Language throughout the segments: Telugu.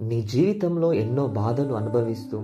నీ జీవితంలో ఎన్నో బాధలు అనుభవిస్తూ,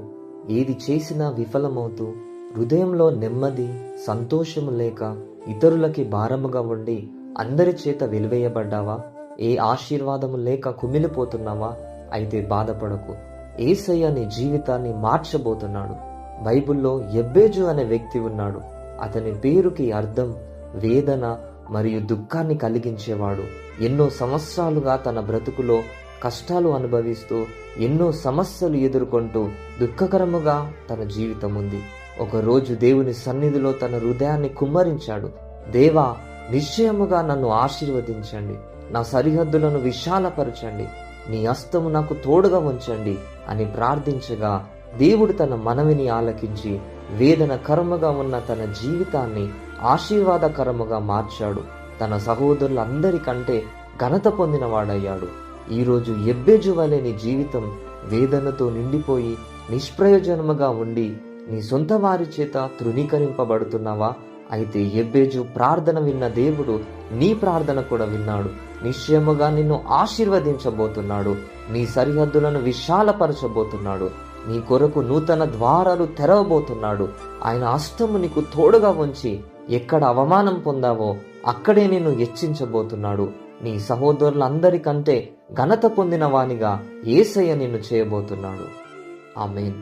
ఏది చేసినా విఫలమవుతూ, హృదయంలో నెమ్మది, సంతోషము లేక, ఇతరులకి భారముగా ఉండి, అందరి చేత వెలివేయబడ్డావా? ఏ ఆశీర్వాదము లేక కుమిలిపోతున్నావా? అయితే బాధపడకు. యేసయ్య నీ జీవితాన్ని మార్చబోతున్నాడు. బైబిల్లో ఎబ్బేజు అనే వ్యక్తి ఉన్నాడు. అతని పేరుకి అర్థం వేదన మరియు దుఃఖాన్ని కలిగించేవాడు. ఎన్నో సంవత్సరాలుగా తన బ్రతుకులో కష్టాలు అనుభవిస్తూ, ఎన్నో సమస్యలు ఎదుర్కొంటూ దుఃఖకరముగా తన జీవితం ఉంది. ఒకరోజు దేవుని సన్నిధిలో తన హృదయాన్ని కుమ్మరించాడు. దేవా, నిశ్చయముగా నన్ను ఆశీర్వదించండి, నా సరిహద్దులను విశాలపరచండి, నీ హస్తము నాకు తోడుగా ఉంచండి అని ప్రార్థించగా, దేవుడు తన మనవిని ఆలకించి వేదనకరముగా ఉన్న తన జీవితాన్ని ఆశీర్వాదకరముగా మార్చాడు. తన సహోదరులందరికంటే ఘనత పొందినవాడయ్యాడు. ఈరోజు ఎబ్బేజు వలె నీ జీవితం వేదనతో నిండిపోయి నిష్ప్రయోజనముగా ఉండి నీ సొంత వారి చేత తృణీకరింపబడుతున్నావా? అయితే ఎబ్బేజు ప్రార్థన విన్న దేవుడు నీ ప్రార్థన కూడా విన్నాడు. నిశ్చయముగా నిన్ను ఆశీర్వదించబోతున్నాడు. నీ సరిహద్దులను విశాలపరచబోతున్నాడు. నీ కొరకు నూతన ద్వారాలు తెరవబోతున్నాడు. ఆయన హస్తము నీకు తోడుగా ఉంచి ఎక్కడ అవమానం పొందావో అక్కడే నిన్ను హెచ్చించబోతున్నాడు. నీ సహోదరులందరికంటే ఘనత పొందిన వానిగా యేసయ్య నిన్ను చేయబోతున్నాడు. ఆమేన్.